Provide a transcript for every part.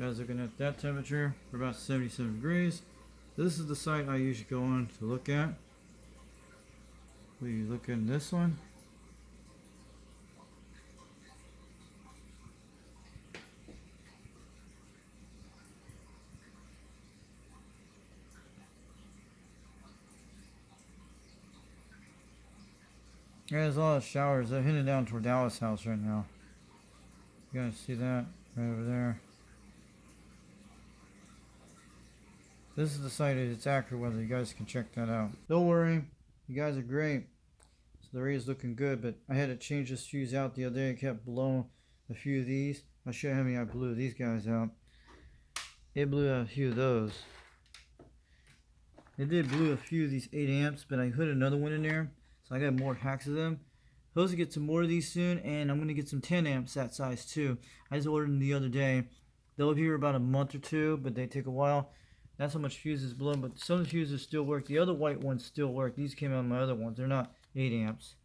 Guys, looking at that temperature for about 77 degrees. This is the site I usually go on to look at. We look at this one. There's a lot of showers. They're heading down toward Dallas House right now. You guys see that right over there? This is the site at its accurate weather. You guys can check that out. Don't worry, you guys are great. So the array is looking good, but I had to change this fuse out the other day. I kept blowing a few of these. I'll show you how many I blew these guys out. It blew out a few of those. It did blew a few of these 8 amps, but I put another one in there. So I got more packs of them. Supposed to get some more of these soon, and I'm going to get some 10 amps that size too. I just ordered them the other day. They'll be here about a month or two, but they take a while. That's how much fuses blown, but some of the fuses still work. The other white ones still work. These came out of my other ones. They're not 8 amps.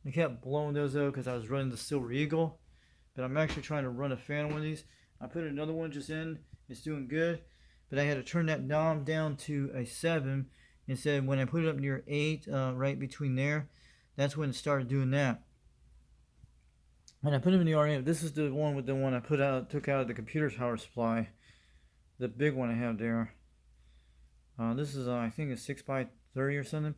I kept blowing those though because I was running the Silver Eagle, but I'm actually trying to run a fan on one of these. I put another one just in. It's doing good, but I had to turn that knob down to a 7 instead. When I put it up near 8, right between there, that's when it started doing that. When I put them in the RM, this is the one with the one I took out of the computer power supply. The big one I have there. This is I think a 6x30 or something.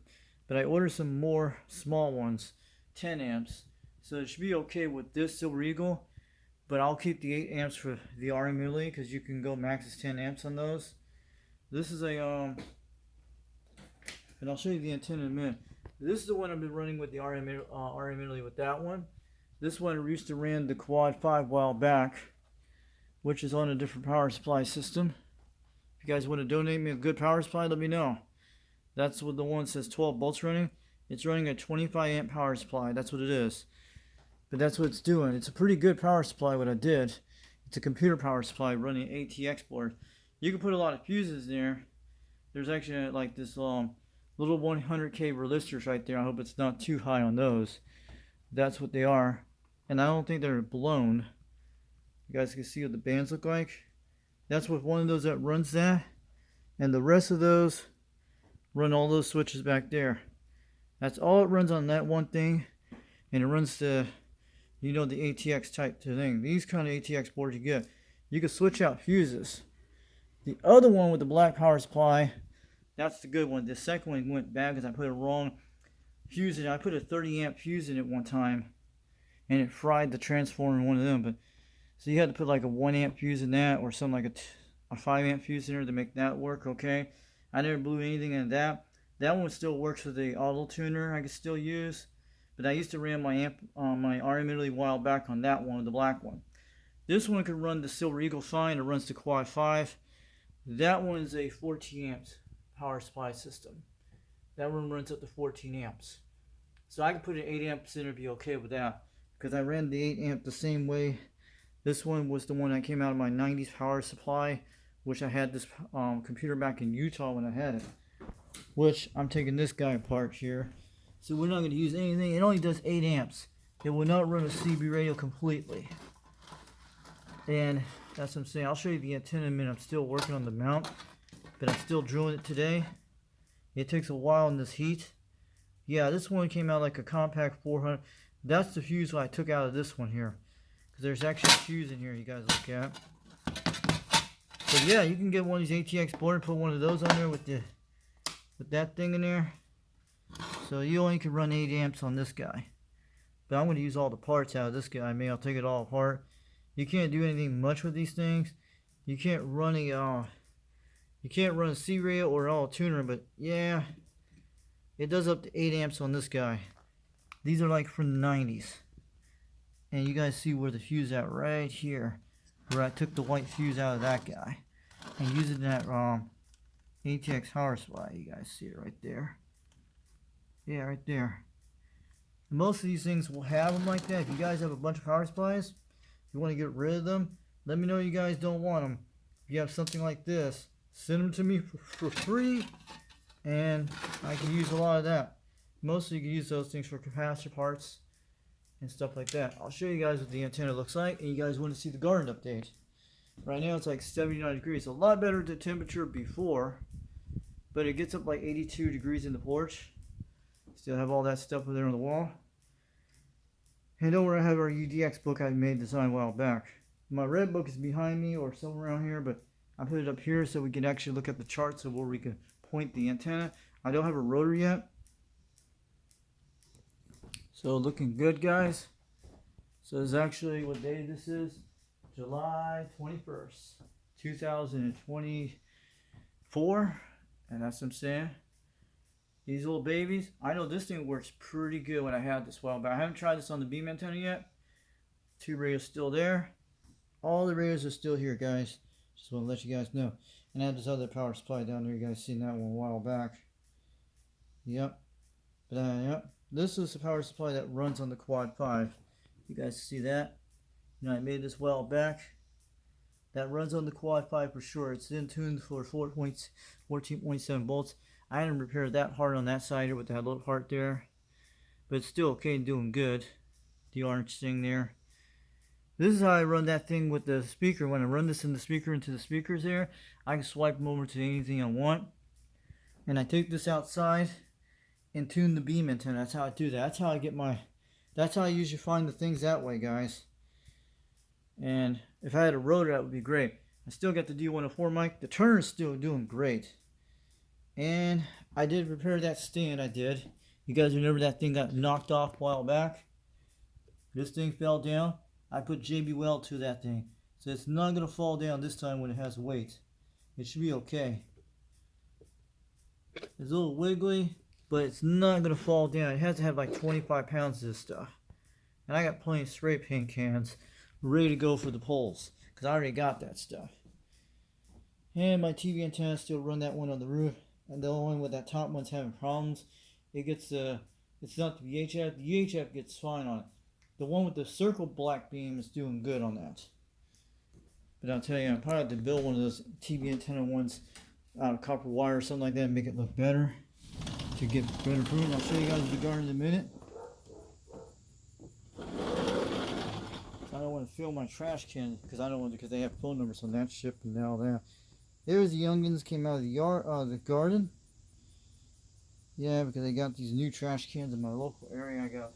But I ordered some more small ones, 10 amps. So it should be okay with this Silver Eagle. But I'll keep the 8 amps for the RM Italy because you can go max as 10 amps on those. This is a and I'll show you the antenna in a minute. This is the one I've been running with the RM Italy with that one. This one used to run the Quad 5 a while back, which is on a different power supply system. If you guys want to donate me a good power supply, let me know. That's what the one that says 12 volts running. It's running a 25 amp power supply. That's what it is. But that's what it's doing. It's a pretty good power supply, what I did. It's a computer power supply running an ATX board. You can put a lot of fuses there. There's actually like this little 100K resistors right there. I hope it's not too high on those. That's what they are. And I don't think they're blown. You guys can see what the bands look like. That's what one of those that runs that. And the rest of those run all those switches back there. That's all it runs on that one thing. And it runs the, you know, the ATX type thing. These kind of ATX boards you get. You can switch out fuses. The other one with the black power supply, that's the good one. The second one went bad because I put a wrong fuse in it. I put a 30 amp fuse in it one time. And it fried the transformer in one of them. But so you had to put like a 1 amp fuse in that, or something like a 5 amp fuse in there to make that work, okay? I never blew anything in that. That one still works with the auto tuner I can still use. But I used to ram my amp my RM Italy a while back on that one, the black one. This one could run the Silver Eagle fine. It runs the Quad 5. That one is a 14 amps power supply system. That one runs up to 14 amps. So I can put an 8 amps in and be okay with that. Because I ran the 8 amp the same way. This one was the one that came out of my 90s power supply, which I had this computer back in Utah when I had it. Which I'm taking this guy apart here. So we're not going to use anything. It only does 8 amps. It will not run a CB radio completely. And that's what I'm saying. I'll show you the antenna in a minute. I'm still working on the mount, but I'm still drilling it today. It takes a while in this heat. Yeah, this one came out like a compact 400. That's the fuse I took out of this one here. Because there's actually a fuse in here you guys look at. But yeah, you can get one of these ATX boards and put one of those on there with that thing in there. So you only can run 8 amps on this guy. But I'm going to use all the parts out of this guy. I'll take it all apart. You can't do anything much with these things. You can't run a C rail or all tuner, but yeah, it does up to 8 amps on this guy. These are like from the 90s. And you guys see where the fuse at right here, where I took the white fuse out of that guy and using that ATX power supply. You guys see it right there. Yeah, right there. Most of these things will have them like that. If you guys have a bunch of power supplies, if you want to get rid of them, let me know you guys don't want them. If you have something like this, send them to me for free, and I can use a lot of that. Mostly you can use those things for capacitor parts and stuff like that. I'll show you guys what the antenna looks like, and you guys want to see the garden update. Right now it's like 79 degrees. A lot better than temperature before. But it gets up like 82 degrees in the porch. Still have all that stuff over there on the wall. And over I have our UDX book I made design a while back. My red book is behind me or somewhere around here, but I put it up here so we can actually look at the charts of where we can point the antenna. I don't have a rotor yet. So looking good, guys. So this is actually what day this is. July 21st, 2024. And that's what I'm saying. These little babies, I know this thing works pretty good when I had this while back. I haven't tried this on the beam antenna yet. 2 radios still there. All the radios are still here, guys. Just want to let you guys know. And I have this other power supply down there. You guys seen that one a while back. Yep. But yep. This is the power supply that runs on the Quad 5. You guys see that? You know, I made this a while back. That runs on the Quad 5 for sure. It's in tune for 14.7 volts. I hadn't repaired that hard on that side with that little part there. But it's still okay, doing good. The orange thing there. This is how I run that thing with the speaker. When I run this in the speaker into the speakers there, I can swipe them over to anything I want. And I take this outside and tune the beam antenna. That's how I do that. That's how I get my... That's how I usually find the things that way, guys. And if I had a rotor, that would be great. I still got the D104 mic. The Turner is still doing great. And I did repair that stand, I did. You guys remember that thing got knocked off a while back? This thing fell down. I put JB Weld to that thing. So it's not going to fall down this time when it has weight. It should be okay. It's a little wiggly, but it's not going to fall down. It has to have like 25 pounds of this stuff. And I got plenty of spray paint cans ready to go for the poles. Because I already got that stuff. And my TV antenna still run that one on the roof. And the only one with that top one's having problems. It gets it's not the VHF. The UHF gets fine on it. The one with the circle black beam is doing good on that. But I'll tell you, I'm probably have to build one of those TV antenna ones out of copper wire or something like that and make it look better to get better proof. I'll show you guys the garden in a minute. I don't want to fill my trash can because I don't want to, because they have phone numbers on that ship and all that. There's the youngins came out of the yard, the garden. Yeah, because I got these new trash cans in my local area. I got.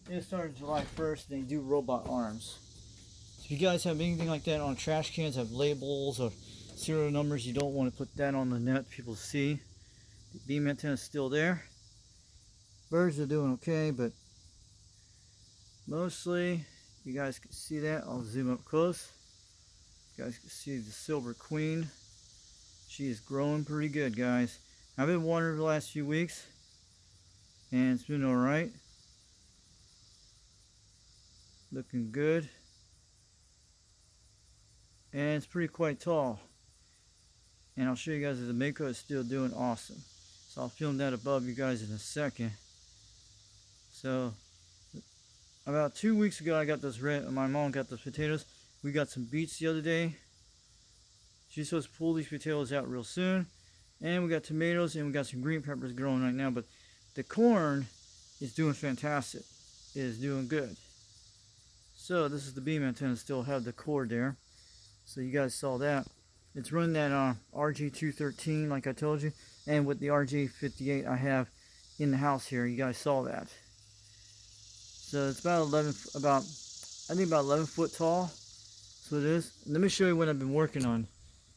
It started July 1st. They do robot arms. So if you guys have anything like that on trash cans, have labels or serial numbers, you don't want to put that on the net. People see. The beam antenna is still there. Birds are doing okay, but mostly you guys can see that. I'll zoom up close. You guys can see the Silver Queen. She is growing pretty good, guys. I've been watering her the last few weeks, and it's been alright. Looking good. And it's pretty quite tall. And I'll show you guys that the Mako is still doing awesome. So I'll film that above you guys in a second. So, about 2 weeks ago I got this my mom got those potatoes. We got some beets the other day. She's supposed to pull these potatoes out real soon. And we got tomatoes and we got some green peppers growing right now. But the corn is doing fantastic. It is doing good. So this is the beam antenna. Still have the cord there. So you guys saw that. It's running that RG213 like I told you. And with the RG58 I have in the house here. You guys saw that. So it's about I think about 11 foot tall. So it is. Let me show you what I've been working on.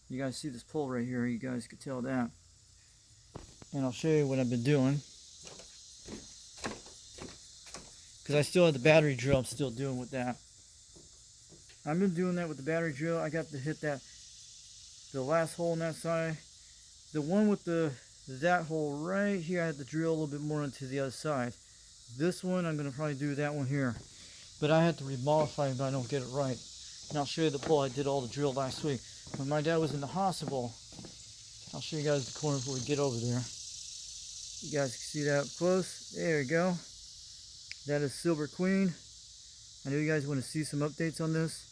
You guys see this pole right here. You guys can tell that. And I'll show you what I've been doing. Because I still have the battery drill I'm still doing with that. I've been doing that with the battery drill. I got to hit the last hole on that side. The one with that hole right here, I had to drill a little bit more into the other side. This one, I'm going to probably do that one here. But I had to remodify it if I don't get it right. And I'll show you the pole. I did all the drill last week. When my dad was in the hospital, I'll show you guys the corner before we get over there. You guys can see that up close. There you go. That is Silver Queen. I know you guys want to see some updates on this.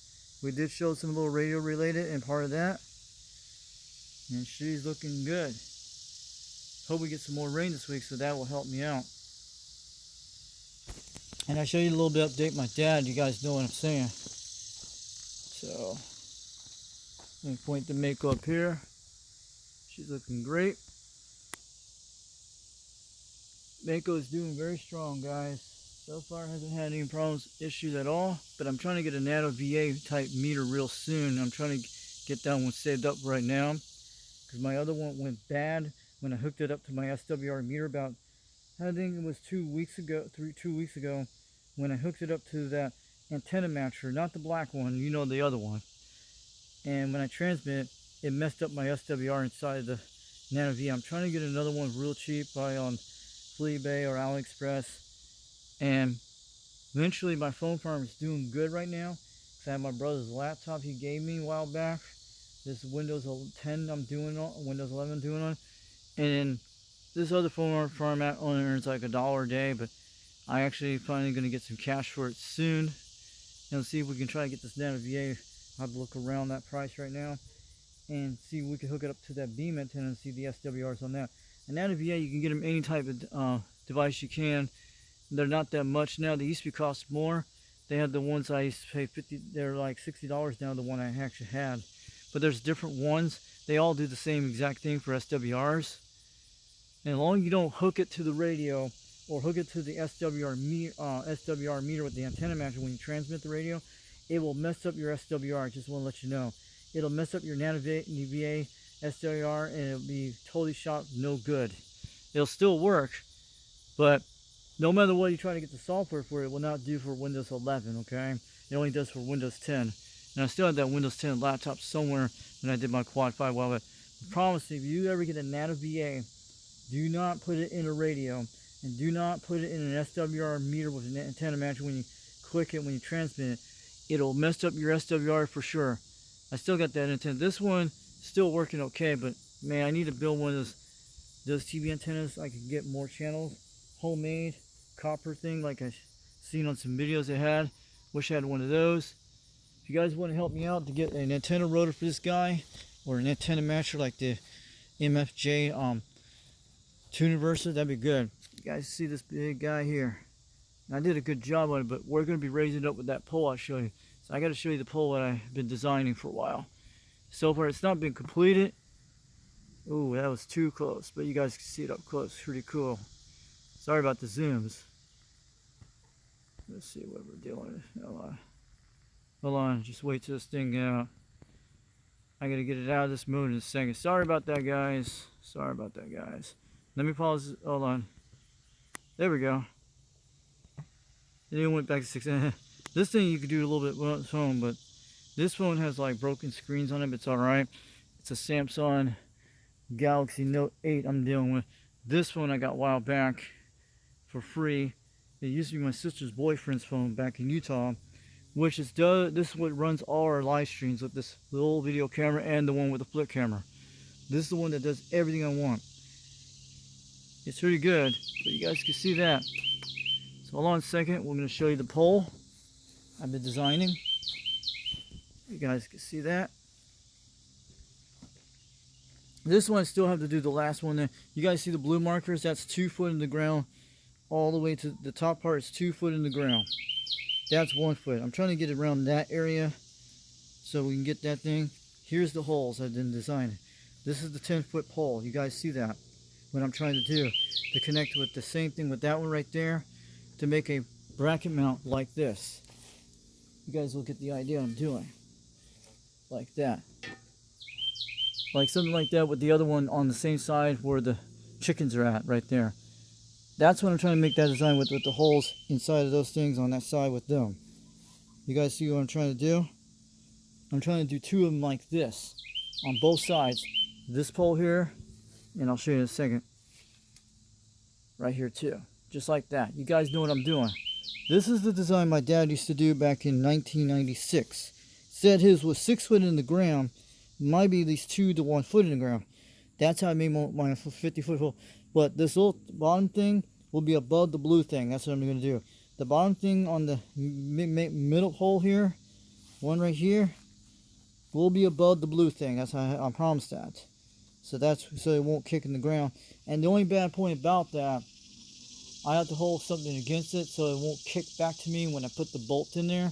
We did show some little radio related and part of that. And she's looking good. Hope we get some more rain this week, so that will help me out. And I show you a little bit update my dad. You guys know what I'm saying. So And point the Mako up here. She's looking great. Mako is doing very strong, guys. So far hasn't had any problems, issues at all. But I'm trying to get a Nano VA type meter real soon. I'm trying to get that one saved up right now, because my other one went bad when I hooked it up to my SWR meter about, I think it was 2 weeks ago, 2 weeks ago, when I hooked it up to that antenna matcher, not the black one, you know, the other one. And when I transmit, it messed up my SWR inside the Nano V. I'm trying to get another one real cheap, probably on Fleabay or AliExpress. And eventually my phone farm is doing good right now. I have my brother's laptop he gave me a while back. This Windows 10 I'm doing on, Windows 11 I'm doing on. And then this other phone farm only earns like $1 a day, but I actually finally going to get some cash for it soon. And see if we can try to get this Nano VA. I'll have to look around that price right now and see if we can hook it up to that beam antenna and see the SWRs on that. And Nano VA, you can get them any type of device you can. They're not that much now. They used to cost more. They had the ones I used to pay they're like $60 now, the one I actually had. But there's different ones. They all do the same exact thing for SWRs. And as long as you don't hook it to the radio or hook it to the SWR meter with the antenna matcher when you transmit the radio, it will mess up your SWR. I just want to let you know. It'll mess up your Nano VA SWR and it'll be totally shot no good. It'll still work, but no matter what you try to get the software for, it will not do for Windows 11, okay? It only does for Windows 10. And I still have that Windows 10 laptop somewhere when I did my Quad 5 well, but I promise you, if you ever get a Nano VA, do not put it in a radio, and do not put it in an SWR meter with an antenna matcher when you click it, when you transmit it. It'll mess up your SWR for sure. I still got that antenna. This one still working okay, but man, I need to build one of those TV antennas. I could get more channels, homemade copper thing like I seen on some videos they had. Wish I had one of those. If you guys want to help me out to get an antenna rotor for this guy, or an antenna matcher like the MFJ Tuniversa, that'd be good. You guys see this big guy here? And I did a good job on it, but we're going to be raising it up with that pole I'll show you. So I got to show you the pole that I've been designing for a while. So far it's not been completed. Ooh, that was too close, but you guys can see it up close. Pretty cool. Sorry about the zooms. Let's see what we're dealing with. Hold on, just wait till this thing out. I gotta get it out of this mode in a second. Sorry about that, guys. Sorry about that, guys. Let me pause. Hold on. There we go. And it went back to 6. This thing you could do a little bit with phone, but this phone has like broken screens on it, but it's alright. It's a Samsung Galaxy Note 8 I'm dealing with. This phone I got a while back for free. It used to be my sister's boyfriend's phone back in Utah, which is this is what runs all our live streams with this little video camera and the one with the flip camera. This is the one that does everything I want. It's pretty good, but you guys can see that. So hold on a second, we're going to show you the pole I've been designing. You guys can see that. This one I still have to do the last one there. You guys see the blue markers? That's 2 foot in the ground. All the way to the top part is 2 foot in the ground. That's 1 foot. I'm trying to get around that area so we can get that thing. Here's the holes I've been designing. This is the 10-foot pole. You guys see that? What I'm trying to do to connect with the same thing with that one right there to make a bracket mount like this. You guys will get the idea I'm doing. Like that. Like something like that with the other one on the same side where the chickens are at right there. That's what I'm trying to make that design with the holes inside of those things on that side with them. You guys see what I'm trying to do? I'm trying to do 2 of them like this on both sides. This pole here, and I'll show you in a second. Right here too. Just like that. You guys know what I'm doing. This is the design my dad used to do back in 1996. Said his was 6 foot in the ground. Might be at least 2 to 1 foot in the ground. That's how I made my 50-foot hole. But this little bottom thing will be above the blue thing. That's what I'm going to do. The bottom thing on the middle hole here, one right here, will be above the blue thing. That's how I promised that. So that's so it won't kick in the ground. And the only bad point about that, I have to hold something against it so it won't kick back to me when I put the bolt in there.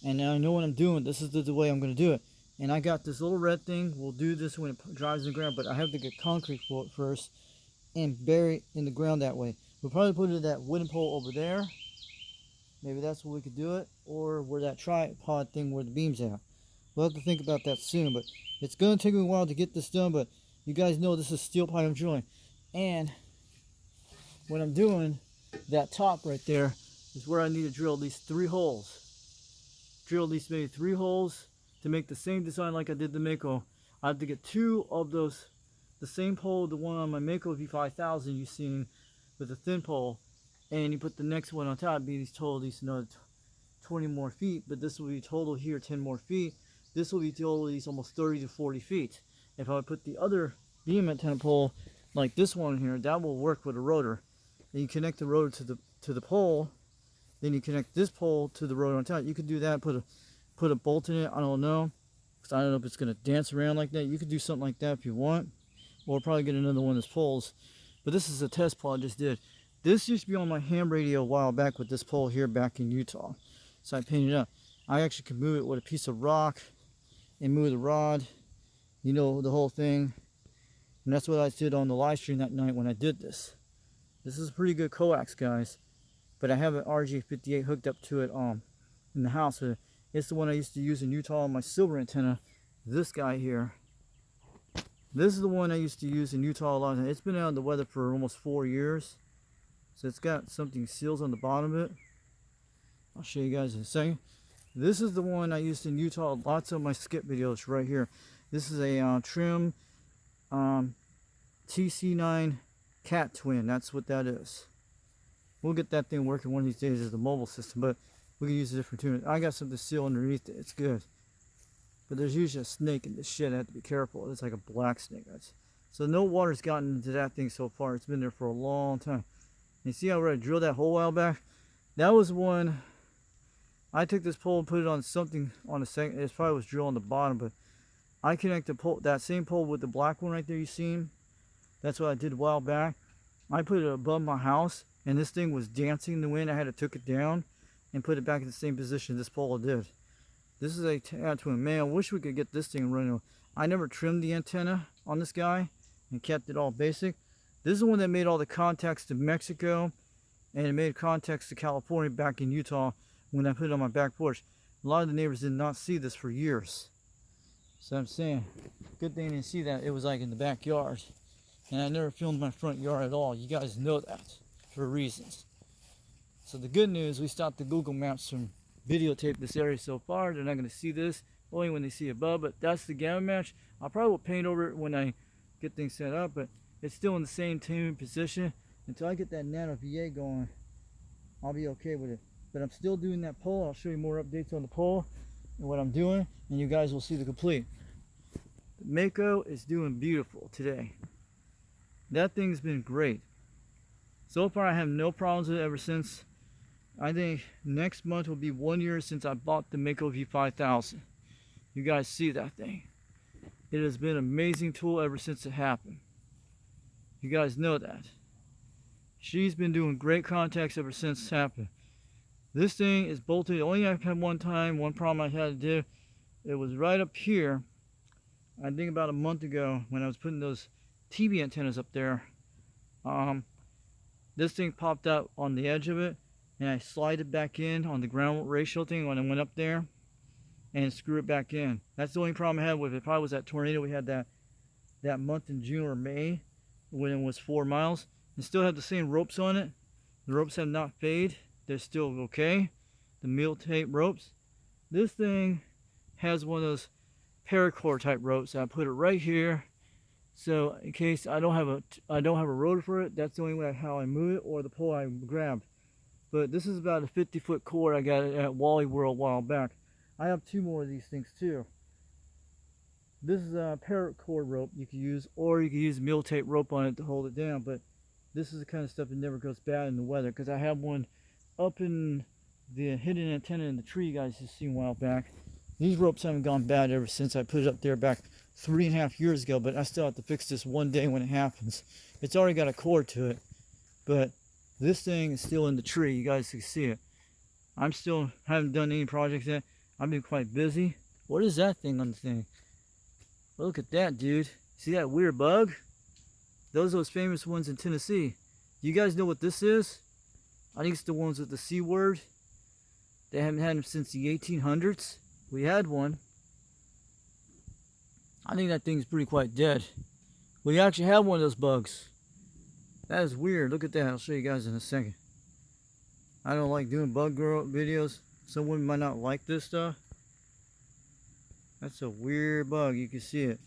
And I know what I'm doing. This is the way I'm going to do it. And I got this little red thing. We'll do this when it drives in the ground, but I have to get concrete for it first and bury it in the ground that way. We'll probably put it at that wooden pole over there. Maybe that's where we could do it, or where that tripod thing where the beam's at. We'll have to think about that soon, but it's going to take me a while to get this done, but you guys know this is steel pipe I'm drilling. And what I'm doing, that top right there, is where I need to drill at least 3 holes. Drill at least maybe 3 holes to make the same design like I did the Mako. I have to get 2 of those, the same pole, the one on my Mako V5000 you've seen with the thin pole, and you put the next one on top, be these total, at least another 20 more feet, but this will be total here 10 more feet. This will be total these almost 30 to 40 feet. If I would put the other beam antenna pole like this one here, that will work with a rotor. And you connect the rotor to the pole, then you connect this pole to the rotor on top. You could do that, put a bolt in it, I don't know, because I don't know if it's going to dance around like that. You could do something like that if you want, or probably get another one of those poles. But this is a test pole I just did. This used to be on my ham radio a while back with this pole here back in Utah. So I painted it up. I actually could move it with a piece of rock and move the rod, you know, the whole thing. And that's what I did on the live stream that night when I did this. This is a pretty good coax, guys. But I have an RG58 hooked up to it in the house. It's the one I used to use in Utah on my silver antenna. This guy here. This is the one I used to use in Utah a lot. It's been out in the weather for almost 4 years. So it's got something seals on the bottom of it. I'll show you guys in a second. This is the one I used in Utah. Lots of my skip videos right here. This is a trim TC9 Cat Twin. That's what that is. We'll get that thing working one of these days as a mobile system, but we can use a different tune. I got something sealed underneath it. It's good. But there's usually a snake in this shit. I have to be careful. It's like a black snake. So no water's gotten into that thing so far. It's been there for a long time. You see how I drilled that hole a while back? That was one. I took this pole and put it on something on the second. It probably was drilled on the bottom, but I connected that same pole with the black one right there you seen. That's what I did a while back. I put it above my house, and this thing was dancing in the wind. I had to took it down and put it back in the same position this pole did. This is a Cat Twin. Man, I wish we could get this thing running. I never trimmed the antenna on this guy and kept it all basic. This is the one that made all the contacts to Mexico, and it made contacts to California back in Utah when I put it on my back porch. A lot of the neighbors did not see this for years. So I'm saying, good thing they didn't see that. It was like in the backyard. And I never filmed my front yard at all. You guys know that for reasons. So the good news, we stopped the Google Maps from videotape this area so far. They're not going to see this, only when they see above. But that's the gamma match. I probably will paint over it when I get things set up, but it's still in the same tuning position. Until I get that Nano VA going, I'll be okay with it. But I'm still doing that pole. I'll show you more updates on the pole and what I'm doing, and you guys will see the complete. The Mako is doing beautiful today. That thing's been great. So far I have no problems with it ever since. I think next month will be 1 year since I bought the Mako V5000. You guys see that thing. It has been an amazing tool ever since it happened. You guys know that. She's been doing great contacts ever since it's happened. This thing is bolted. Only I've had one problem I had to do. It was right up here. I think about a month ago when I was putting those TV antennas up there. This thing popped out on the edge of it, and I slid it back in on the ground ratio thing when I went up there and screw it back in. That's the only problem I had with it. Probably was that tornado we had that month in June or May when it was 4 miles. And still have the same ropes on it. The ropes have not faded. They're still okay. The meal tape ropes. This thing has one of those paracord type ropes. I put it right here, so in case I don't have a rotor for it, that's the only way how I move it, or the pole I grab. But this is about a 50-foot cord I got at Wally World a while back. I have 2 more of these things too. This is a paracord rope you can use, or you can use meal tape rope on it to hold it down. But this is the kind of stuff that never goes bad in the weather, because I have one up in the hidden antenna in the tree you guys have seen a while back. These ropes haven't gone bad ever since I put it up there back 3.5 years ago, but I still have to fix this one day when it happens. It's already got a cord to it, but this thing is still in the tree. You guys can see it. I'm still haven't done any projects yet. I've been quite busy. What is that thing on the thing? Look at that, dude. See that weird bug? Those are those famous ones in Tennessee. Do you guys know what this is? I think it's the ones with the C word. They haven't had them since the 1800s. We had one. I think that thing's pretty quite dead. We actually have one of those bugs. That is weird. Look at that. I'll show you guys in a second. I don't like doing bug girl videos. Someone might not like this stuff. That's a weird bug. You can see it.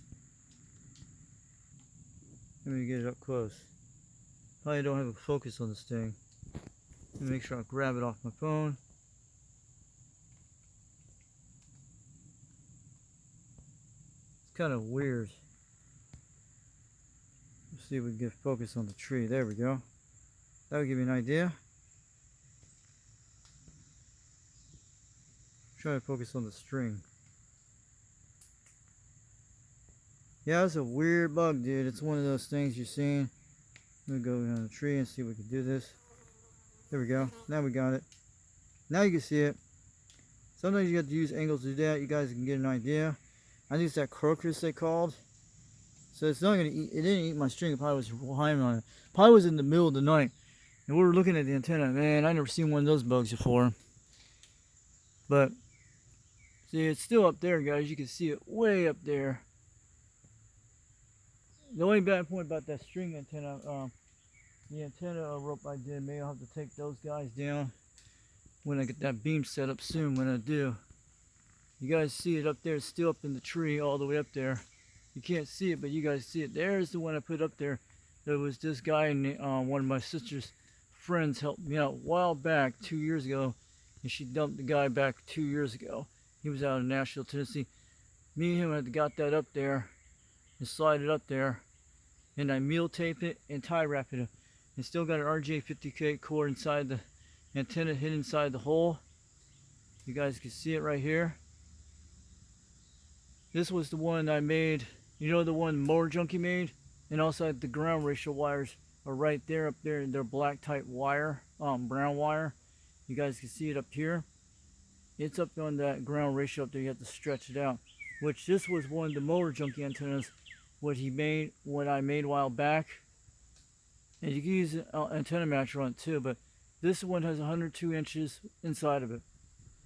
Let me get it up close. Probably don't have a focus on this thing. Let me make sure I grab it off my phone. It's kind of weird. Let's see if we can get focus on the tree. There we go. That'll give you an idea. Try to focus on the string. Yeah, it's a weird bug, dude. It's one of those things you're seeing. Let me go on the tree and see if we can do this. There we go. Now we got it. Now you can see it. Sometimes you have to use angles to do that. You guys can get an idea. I think it's that crocus they called. So it's not gonna eat. It didn't eat my string. It probably was behind on it. Probably was in the middle of the night, and we were looking at the antenna. Man, I never seen one of those bugs before. But see, it's still up there, guys. You can see it way up there. The only bad point about that string antenna, the antenna rope I did, maybe I'll have to take those guys down when I get that beam set up soon. When I do, you guys see it up there. It's still up in the tree all the way up there. You can't see it, but you guys see it. There's the one I put up there. There was this guy, and one of my sister's friends helped me out a while back, 2 years ago, and she dumped the guy back 2 years ago. He was out in Nashville, Tennessee. Me and him had got that up there and slide it up there, and I meal tape it and tie wrap it. And still got an RJ50K cord inside the antenna, hid inside the hole. You guys can see it right here. This was the one I made. You know, the one Mower Junkie made? And also the ground ratio wires are right there, up there. They're black type wire, brown wire. You guys can see it up here. It's up on that ground ratio up there. You have to stretch it out. Which this was one of the Mower Junkie antennas. What I made a while back. And you can use an antenna matcher on it too, but this one has 102 inches inside of it.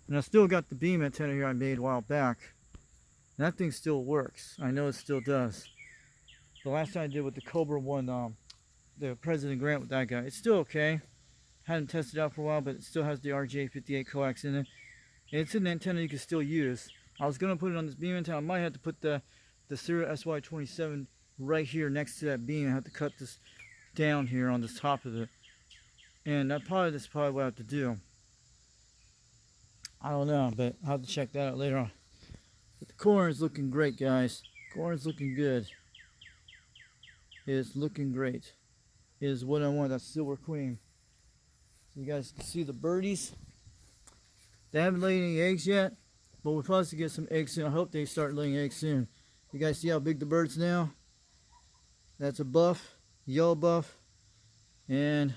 And I still got the beam antenna here I made a while back. And that thing still works. I know it still does. The last time I did with the Cobra one, the President Grant with that guy, it's still okay. Hadn't tested it out for a while, but it still has the RJ58 coax in it. And it's an antenna you can still use. I was going to put it on this beam antenna. I might have to put the Sierra SY27 right here next to that beam. I have to cut this down here on the top of it. And that's probably what I have to do. I don't know, but I'll have to check that out later on. But the corn is looking great, guys. Corn is looking good. It's looking great. It is what I want, that Silver Queen. So you guys can see the birdies. They haven't laid any eggs yet, but we're supposed to get some eggs soon. I hope they start laying eggs soon. You guys see how big the bird's now? That's a buff, yellow buff, and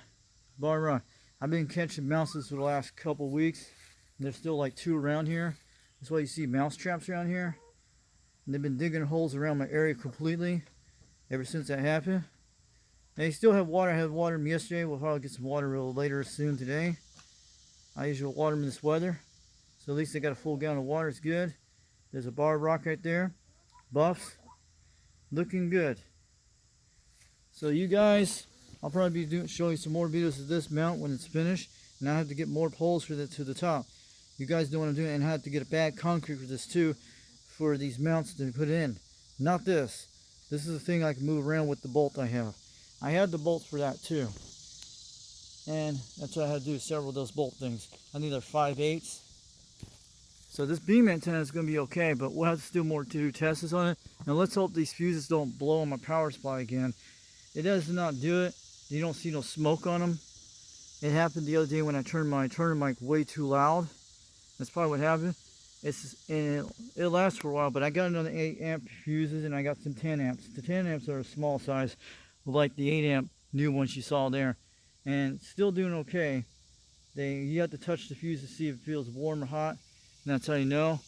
bar rock. I've been catching mouses for the last couple weeks. And there's still like 2 around here. That's why you see mouse traps around here. And they've been digging holes around my area completely ever since that happened. They still have water. I had water them yesterday. We'll probably get some water a little later soon today. I usually water them in this weather. So at least they got a full gallon of water. It's good. There's a bar rock right there. Buffs. Looking good. So you guys, I'll probably be showing you some more videos of this mount when it's finished. And I have to get more poles for to the top. You guys know what I'm doing. And I have to get a bad concrete for this too. For these mounts to put in. Not this. This is the thing I can move around with the bolt I have. I had the bolts for that too. And that's what I had to do, several of those bolt things. I think they're 5/8. So this beam antenna is going to be okay, but we'll have to do more to do tests on it. And let's hope these fuses don't blow on my power supply again. It does not do it. You don't see no smoke on them. It happened the other day when I turned my turner mic way too loud. That's probably what happened. It lasts for a while, but I got another 8 amp fuses and I got some 10 amps. The 10 amps are a small size, like the 8 amp new ones you saw there. And still doing okay. You have to touch the fuse to see if it feels warm or hot. And that's how you know.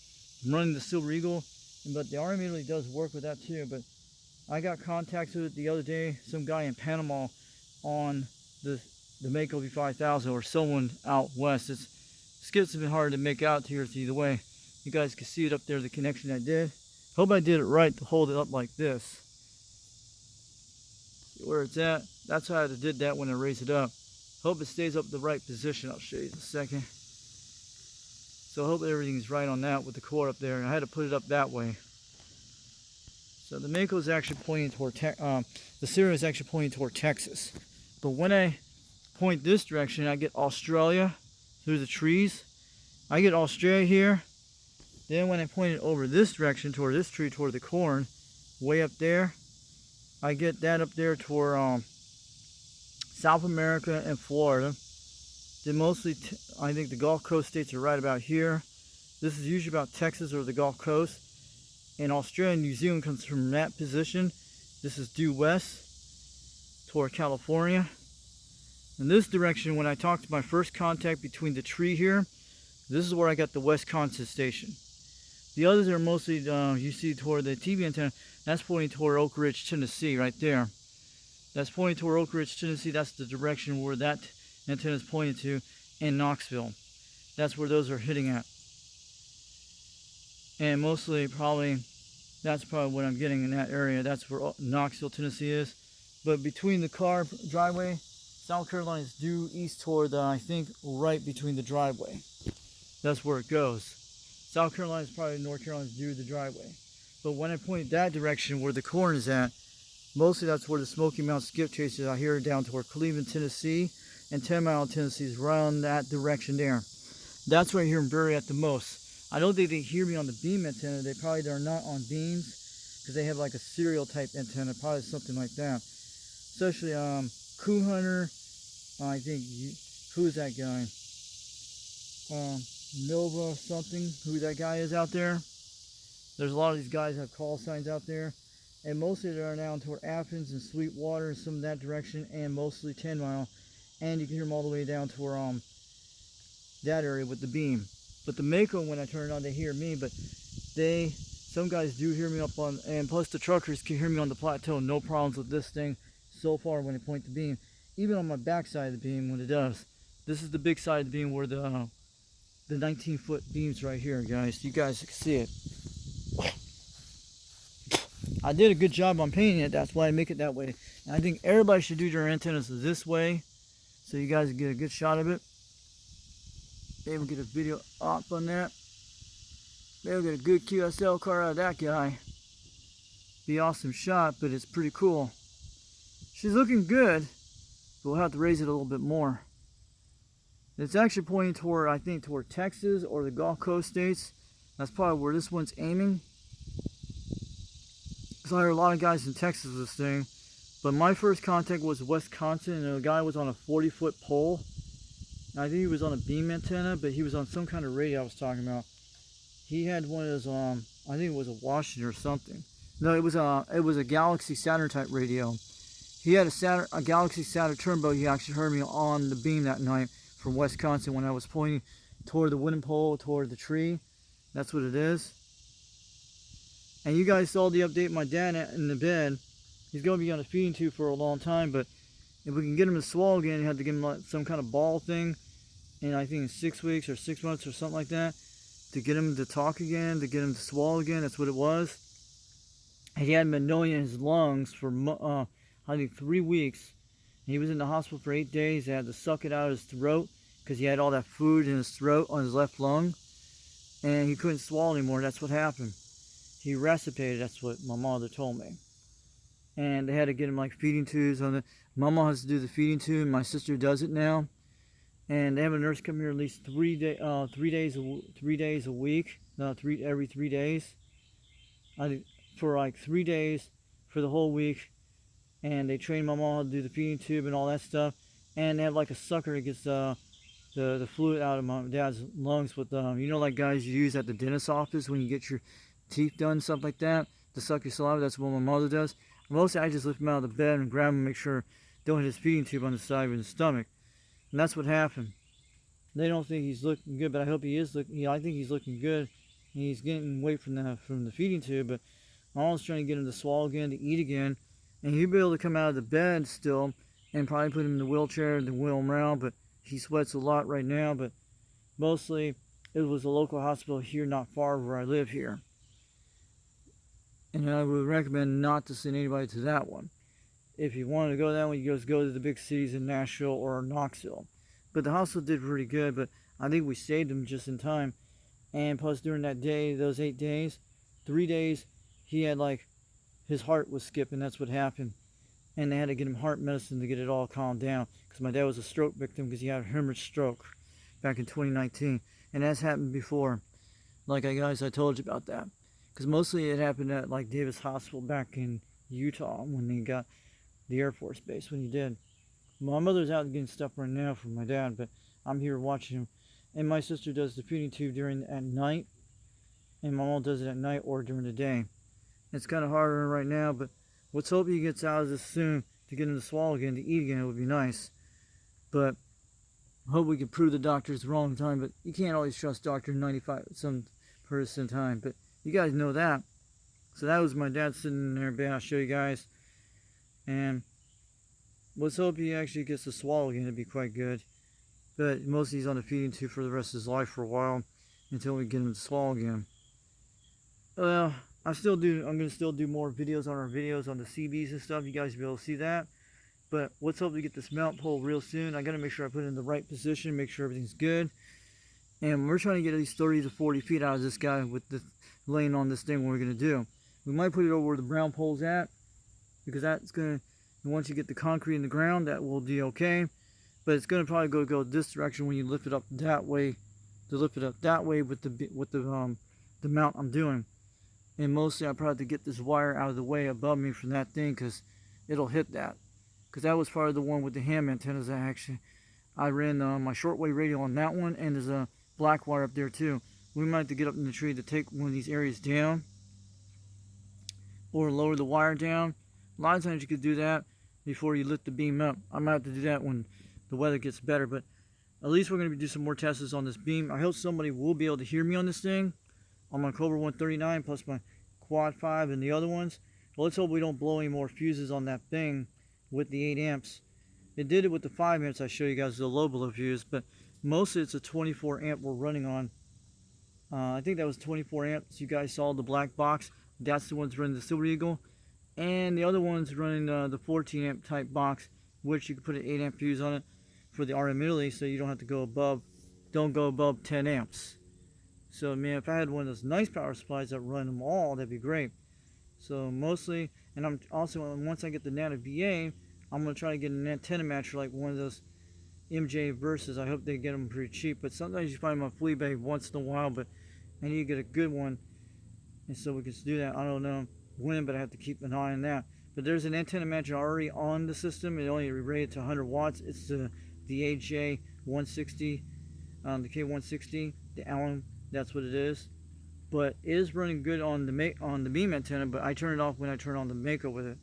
I'm running the Silver Eagle, but the RM Italy does work with that too. But I got contacted with it the other day, some guy in Panama on the Mako V5000, or someone out west. It's getting a bit hard to make out here either way. You guys can see it up there, the connection I did. Hope I did it right to hold it up like this. See where it's at? That's how I did that when I raised it up. Hope it stays up the right position. I'll show you in a second. So I hope everything's right on that with the cord up there. And I had to put it up that way. So the Mako is actually pointing toward, the Sierra is actually pointing toward Texas. But when I point this direction, I get Australia through the trees. I get Australia here. Then when I point it over this direction, toward this tree, toward the corn, way up there, I get that up there toward South America and Florida. Then mostly, I think the Gulf Coast states are right about here. This is usually about Texas or the Gulf Coast. And Australia and New Zealand comes from that position. This is due west toward California. In this direction, when I talked to my first contact between the tree here, this is where I got the Wisconsin station. The others are mostly, you see toward the TV antenna, that's pointing toward Oak Ridge, Tennessee, right there. That's pointing toward Oak Ridge, Tennessee. That's the direction where that antenna is pointing to, in Knoxville. That's where those are hitting at. And mostly, that's probably what I'm getting in that area. That's where Knoxville, Tennessee is. But between the car driveway, South Carolina is due east toward, I think, right between the driveway. That's where it goes. South Carolina is probably North Carolina is due the driveway. But when I point that direction where the corn is at, mostly that's where the Smoky Mountain skip chase is out here down toward Cleveland, Tennessee, and 10 Mile, Tennessee is right on that direction there. That's where I hear them bury at the most. I don't think they hear me on the beam antenna. They probably are not on beams because they have like a serial type antenna, probably something like that. Especially Coon Hunter, I think, who's that guy? Nova something, who that guy is out there. There's a lot of these guys have call signs out there, and mostly they are now toward Athens and Sweetwater and some of that direction, and mostly 10 Mile, and you can hear them all the way down toward that area with the beam. But the Mako, when I turn it on, they hear me, but some guys do hear me up on, and plus the truckers can hear me on the plateau. No problems with this thing so far when I point the beam, even on my back side of the beam when it does. This is the big side of the beam where the 19-foot beams right here, guys. You guys can see it. I did a good job on painting it. That's why I make it that way. And I think everybody should do their antennas this way, so you guys get a good shot of it. Maybe we'll get a video up on that. Maybe we'll get a good QSL car out of that guy. Be an awesome shot, but it's pretty cool. She's looking good, but we'll have to raise it a little bit more. It's actually pointing toward, I think, toward Texas or the Gulf Coast states. That's probably where this one's aiming. So I heard a lot of guys in Texas with this thing. But my first contact was Wisconsin, and the guy was on a 40-foot pole. I think he was on a beam antenna, but he was on some kind of radio I was talking about. He had one of those, I think it was a Washington or something. No, it was a Galaxy Saturn type radio. He had a Galaxy Saturn turbo. He actually heard me on the beam that night from Wisconsin when I was pointing toward the wooden pole, toward the tree. That's what it is. And you guys saw the update. My dad in the bed. He's going to be on a feeding tube for a long time, but if we can get him to swallow again, you have to give him like some kind of ball thing. And I think in 6 weeks or 6 months or something like that, to get him to talk again, to get him to swallow again. That's what it was. And he hadn't been knowing in his lungs for I think 3 weeks. And he was in the hospital for 8 days. They had to suck it out of his throat because he had all that food in his throat on his left lung, and he couldn't swallow anymore. That's what happened. He resuscitated. That's what my mother told me. And they had to get him like feeding tubes on the. My mom has to do the feeding tube. My sister does it now. And they have a nurse come here at least 3 days a week. No, every 3 days. I think for like 3 days for the whole week. And they train my mom how to do the feeding tube and all that stuff. And they have like a sucker that gets the fluid out of my dad's lungs with you know, like guys you use at the dentist's office when you get your teeth done, stuff like that, to suck your saliva. That's what my mother does. Mostly I just lift him out of the bed and grab him and make sure don't hit his feeding tube on the side of his stomach. And that's what happened. They don't think he's looking good, but I hope he is looking. I think he's looking good. He's getting weight from the feeding tube, but my mom's trying to get him to swallow again, to eat again, and he'd be able to come out of the bed still, and probably put him in the wheelchair and wheel him around. But he sweats a lot right now. But mostly, it was a local hospital here, not far where I live here, and I would recommend not to send anybody to that one. If you wanted to go that one, you just go to the big cities in Nashville or Knoxville. But the hospital did pretty good, but I think we saved him just in time. And plus, during that day, those 8 days, 3 days, he had his heart was skipping. That's what happened. And they had to get him heart medicine to get it all calmed down. Because my dad was a stroke victim because he had a hemorrhage stroke back in 2019. And that's happened before. I told you about that. Because mostly it happened at Davis Hospital back in Utah when they got the Air Force Base, when he did. My mother's out getting stuff right now for my dad, but I'm here watching him. And my sister does the feeding tube at night, and my mom does it at night or during the day. It's kind of harder right now, but let's hope he gets out of this soon to get him to swallow again, to eat again. It would be nice. But I hope we can prove the doctors wrong in time, but you can't always trust doctor 95% of the time. But you guys know that. So that was my dad sitting in their bed. I'll show you guys. And let's hope he actually gets to swallow again. It'd be quite good. But mostly he's on the feeding tube for the rest of his life for a while until we get him to swallow again. Well, I'm going to still do more videos on our videos on the CBs and stuff. You guys will be able to see that. But let's hope we get this mount pole real soon. I got to make sure I put it in the right position, make sure everything's good. And we're trying to get at least 30 to 40 feet out of this guy with the laying on this thing. What we're going to do. We might put it over where the brown pole's at, because that's going to, once you get the concrete in the ground, that will be okay. But it's going to probably go this direction when you lift it up that way, to lift it up that way with the mount I'm doing. And mostly I probably have to get this wire out of the way above me from that thing, because it'll hit that. Because that was part of the one with the ham antennas that I ran my shortwave radio on that one, and there's a black wire up there too. We might have to get up in the tree to take one of these areas down, or lower the wire down. A lot of times you could do that before you lift the beam up. I might have to do that when the weather gets better, but at least we're going to do some more tests on this beam. I hope somebody will be able to hear me on this thing, on my Cobra 139 plus my Quad 5 and the other ones. But let's hope we don't blow any more fuses on that thing with the 8 amps. It did it with the 5 amps I showed you guys, the low below fuse, but mostly it's a 24 amp we're running on. I think that was 24 amps. You guys saw the black box. That's the one's running the Silver Eagle. And the other one's running the 14 amp type box, which you can put an 8 amp fuse on it for the RM Italy, so you don't have to go above, 10 amps. So man, if I had one of those nice power supplies that run them all, that'd be great. So mostly, and I'm also, once I get the Nano VA, I'm going to try to get an antenna matcher like one of those MJ Versus. I hope they get them pretty cheap, but sometimes you find them on Fleabag once in a while, but I need to get a good one, and so we can do that. I don't know when, but I have to keep an eye on that. But there's an antenna matcher already on the system. It only rated to 100 watts. It's the AJ 160, the K160, the Allen. That's what it is. But it is running good on the beam antenna. But I turn it off when I turn on the Mako with it.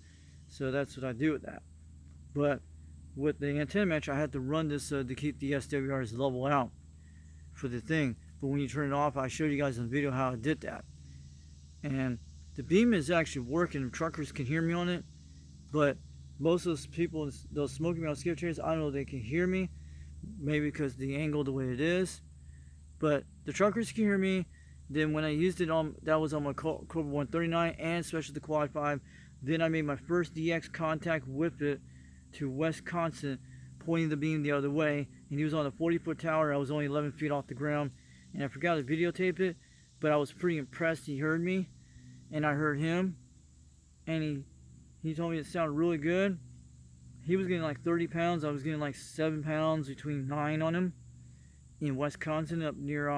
So that's what I do with that. But with the antenna matcher, I had to run this to keep the SWRs level out for the thing. But when you turn it off, I showed you guys in the video how I did that. And the beam is actually working. Truckers can hear me on it, but most of those people, those Smoky Mountain skip trains, I don't know if they can hear me, maybe because the angle the way it is, but the truckers can hear me. Then when I used it on, that was on my Cobra 139 and especially the Quad 5, then I made my first DX contact with it to Wisconsin, pointing the beam the other way, and he was on a 40-foot tower. I was only 11 feet off the ground, and I forgot to videotape it, but I was pretty impressed. He heard me, and I heard him, and he told me it sounded really good. He was getting like 30 pounds. I was getting like 7 pounds, between 9 on him, in Wisconsin, up near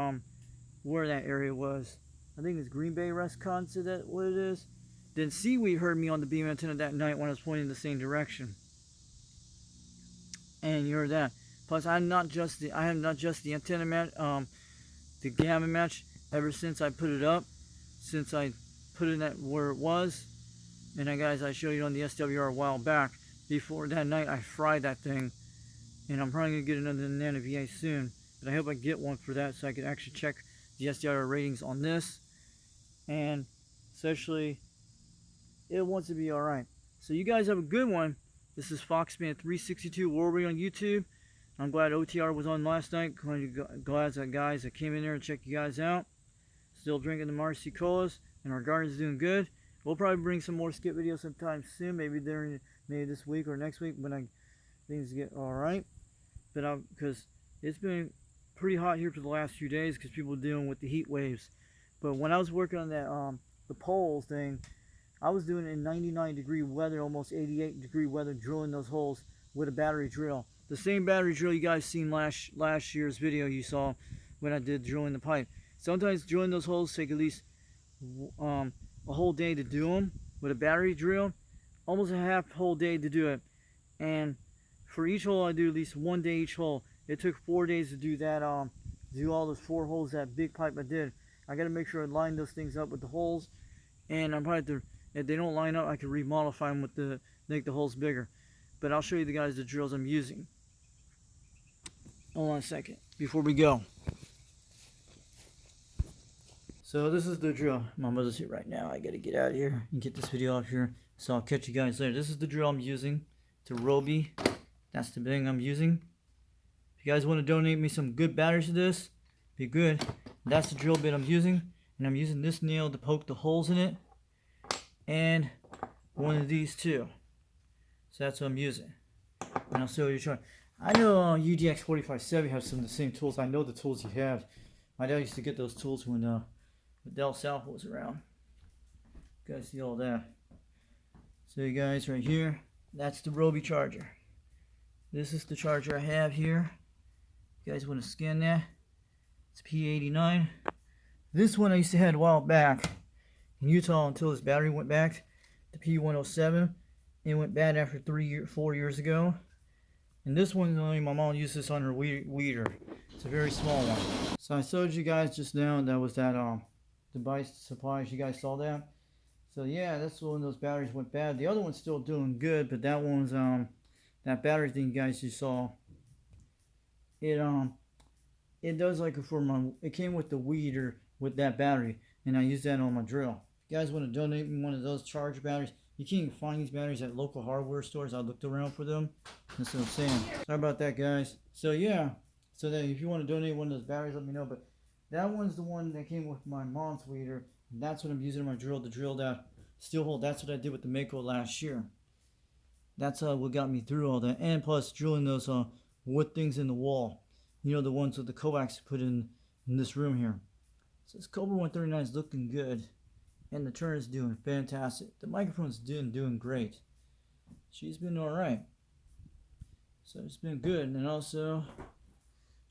where that area was. I think it's Green Bay, Wisconsin. That what it is. Then Seaweed heard me on the beam antenna that night when I was pointing in the same direction, and you heard that. Plus, I have not just the antenna match, the gamma match ever since I put it up, since I put it at where it was. And guys, I showed you on the SWR a while back. Before that night, I fried that thing, and I'm probably gonna get another Nano VA soon. But I hope I get one for that, so I can actually check the SWR ratings on this and especially it wants to be alright. So you guys have a good one. This is Foxman362 Warrior on YouTube. I'm glad OTR was on last night. Glad that guys that came in there and checked you guys out. Still drinking the Marcy Colas, and our garden's doing good. We'll probably bring some more skip videos sometime soon, maybe this week or next week when things get alright. But because it's been pretty hot here for the last few days because people are dealing with the heat waves. But when I was working on that the poles thing, I was doing it in 99-degree weather, almost 88-degree weather, drilling those holes with a battery drill. The same battery drill you guys seen last year's video you saw when I did drilling the pipe. Sometimes drilling those holes take at least a whole day to do them with a battery drill, almost a whole day to do it. And for each hole I do at least 1 day each hole. It took 4 days to do that, do all those 4 holes, that big pipe I did. I gotta make sure I line those things up with the holes, and I'm probably if they don't line up, I can remodify them with make the holes bigger. But I'll show you the guys the drills I'm using. Hold on a second before we go. So this is the drill. My mother's here right now. I gotta get out of here and get this video off here. So I'll catch you guys later. This is the drill I'm using. It's a Ryobi. That's the thing I'm using. If you guys want to donate me some good batteries to this, be good. That's the drill bit I'm using. And I'm using this nail to poke the holes in it. And one of these too. So that's what I'm using. And I'll show you trying. I know UDX 4570 has some of the same tools. I know the tools you have. My dad used to get those tools when Del South was around. You guys see all that. So you guys right here, that's the Ryobi charger. This is the charger I have here. You guys want to scan that? It's P89. This one I used to have a while back in Utah until this battery went back to P107. It went bad after 4 years ago. And this one, only my mom used this on her weeder. It's a very small one. So I showed you guys just now, that was that device supplies. You guys saw that? So yeah, that's when those batteries went bad. The other one's still doing good, but that one's that battery thing you guys just saw. It does like it came with the weeder with that battery, and I use that on my drill. If you guys want to donate me one of those charge batteries, you can't even find these batteries at local hardware stores. I looked around for them. That's what I'm saying. Sorry about that, guys. So yeah, so then if you want to donate one of those batteries, let me know. But that one's the one that came with my mom's weeder. And that's what I'm using on my drill to drill that steel hole. That's what I did with the Mako last year. That's what got me through all that. And plus drilling those wood things in the wall. You know, the ones with the coax put in this room here. So this Cobra 139 is looking good. And the turn is doing fantastic. The microphone's doing great. She's been alright. So it's been good. And also,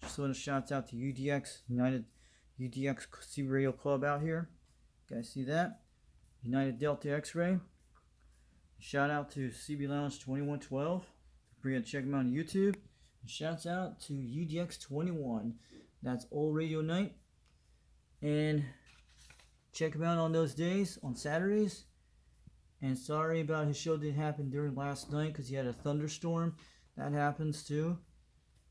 just want to shout out to UDX, UDX C Radio Club out here. You guys see that? United Delta X-Ray. Shout out to CB Lounge 2112. Check them out on YouTube. And shouts out to UDX 21. That's Old Radio Night. And check him out on those days, on Saturdays. And sorry about his show didn't happen during last night because he had a thunderstorm. That happens too.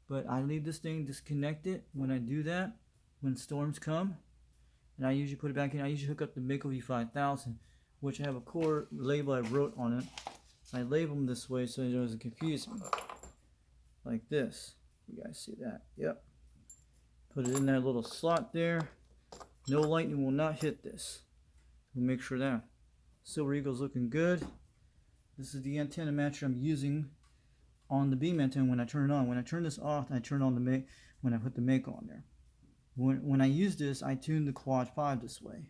But I leave this thing disconnected when I do that, when storms come. And I usually put it back in. I usually hook up the Mako V5000, which I have a core label I wrote on it. I label them this way so it doesn't confuse me. Like this. You guys see that? Yep. Put it in that little slot there. No lightning will not hit this. We'll make sure that. Silver Eagle's looking good. This is the antenna matcher I'm using on the beam antenna when I turn it on. When I turn this off, I turn on the when I put the Mako on there. When I use this, I tune the Quad 5 this way.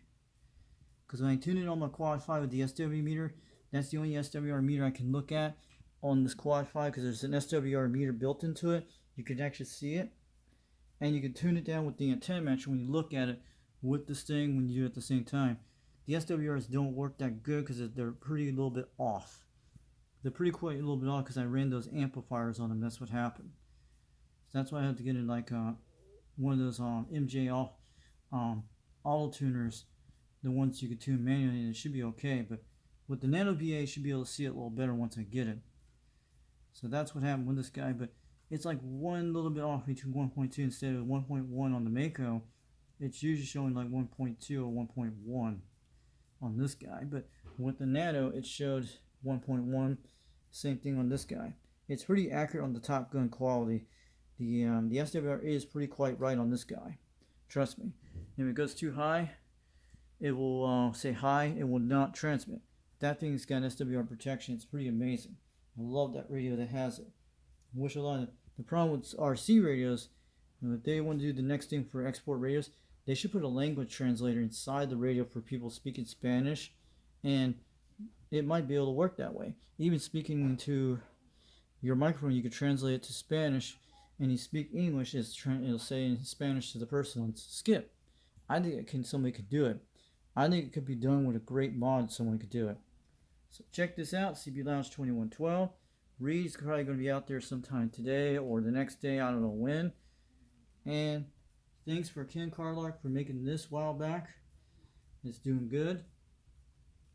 Because when I tune it on my Quad 5 with the SWR meter, that's the only SWR meter I can look at on this Quad 5 because there's an SWR meter built into it. You can actually see it. And you can tune it down with the antenna matcher when you look at it with this thing when you do it at the same time. The SWRs don't work that good because they're pretty a little bit off. They're pretty quite a little bit off because I ran those amplifiers on them. That's what happened. So that's why I had to get in like one of those MJ auto tuners, the ones you can tune manually, and it should be okay. But with the Nano VA, you should be able to see it a little better once I get it. So that's what happened with this guy. But it's like one little bit off between 1.2 instead of 1.1 on the Mako. It's usually showing like 1.2 or 1.1. on this guy, but with the Nano it showed 1.1. Same thing on this guy. It's pretty accurate on the Top Gun quality. The SWR is pretty quite right on this guy. Trust me. If it goes too high, it will say high. It will not transmit. That thing's got SWR protection. It's pretty amazing. I love that radio that has it. I wish a lot of the problem with RC radios, if they want to do the next thing for export radios, they should put a language translator inside the radio for people speaking Spanish, and it might be able to work that way. Even speaking into your microphone, you could translate it to Spanish, and you speak English, it'll say in Spanish to the person on skip. I think somebody could do it. I think it could be done with a great mod. Someone could do it. So check this out, CB Lounge 2112. Reed's probably going to be out there sometime today or the next day. I don't know when. And thanks for Ken Carlark for making this a while back. It's doing good.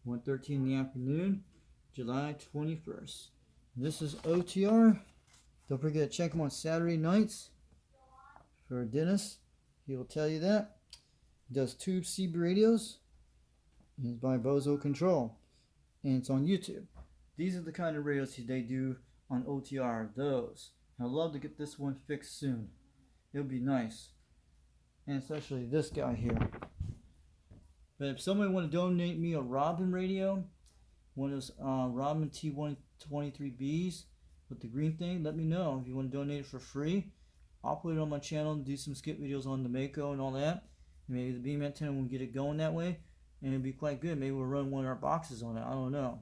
1:13 in the afternoon, July 21st. This is OTR. Don't forget to check him on Saturday nights for Dennis. He will tell you that. He does tube CB radios. He's by Bozo Control. And it's on YouTube. These are the kind of radios they do on OTR. Those. I'd love to get this one fixed soon. It would be nice. And especially this guy here. But if somebody want to donate me a Robin radio, one of those Robin T123Bs with the green thing, let me know. If you want to donate it for free, I'll put it on my channel and do some skip videos on the Mako and all that. Maybe the beam antenna will get it going that way, and it'll be quite good. Maybe we'll run one of our boxes on it. I don't know.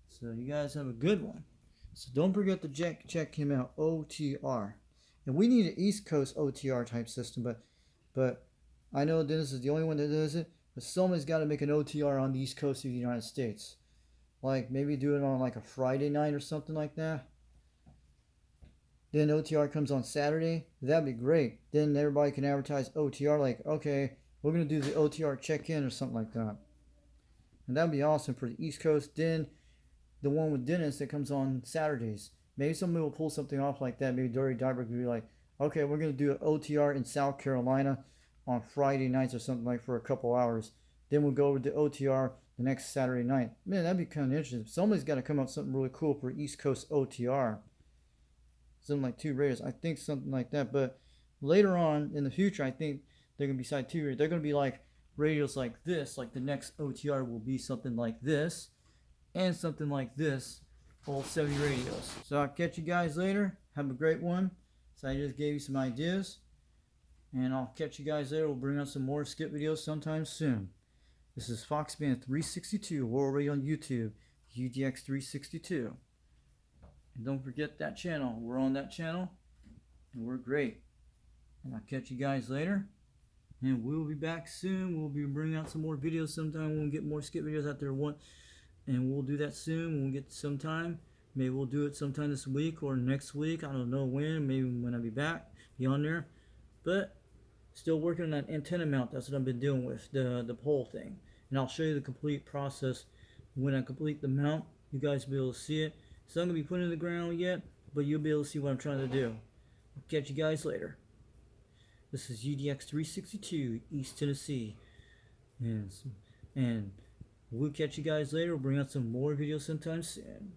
So you guys have a good one. So don't forget to check him out, OTR. And we need an East Coast OTR type system, but I know Dennis is the only one that does it. But somebody's got to make an OTR on the East Coast of the United States. Like maybe do it on like a Friday night or something like that. Then OTR comes on Saturday. That'd be great. Then everybody can advertise OTR like, okay, we're going to do the OTR check-in or something like that. And that'd be awesome for the East Coast. Then the one with Dennis that comes on Saturdays. Maybe somebody will pull something off like that. Maybe Dory Dyberg would be like, okay, we're going to do an OTR in South Carolina on Friday nights or something like for a couple hours. Then we'll go over to OTR the next Saturday night. Man, that'd be kind of interesting. Somebody's got to come up with something really cool for East Coast OTR. Something like two radios. I think something like that. But later on in the future, I think they're going to be side two radios. They're going to be like radios like this. Like the next OTR will be something like this. And something like this. All 70 radios. So I'll catch you guys later. Have a great one. So I just gave you some ideas. And I'll catch you guys later. We'll bring out some more skip videos sometime soon. This is Foxband 362. We're already on YouTube. UDX 362. And don't forget that channel. We're on that channel. And we're great. And I'll catch you guys later. And we'll be back soon. We'll be bringing out some more videos sometime. We'll get more skip videos out there. And we'll do that soon when we get some time. Maybe we'll do it sometime this week or next week. I don't know when. Maybe when I be on there. But still working on that antenna mount. That's what I've been doing with the pole thing. And I'll show you the complete process when I complete the mount. You guys will be able to see it. It's not going to be put in the ground yet, but you'll be able to see what I'm trying to do. I'll catch you guys later. This is UDX 362, East Tennessee. And we'll catch you guys later. We'll bring out some more videos sometime soon.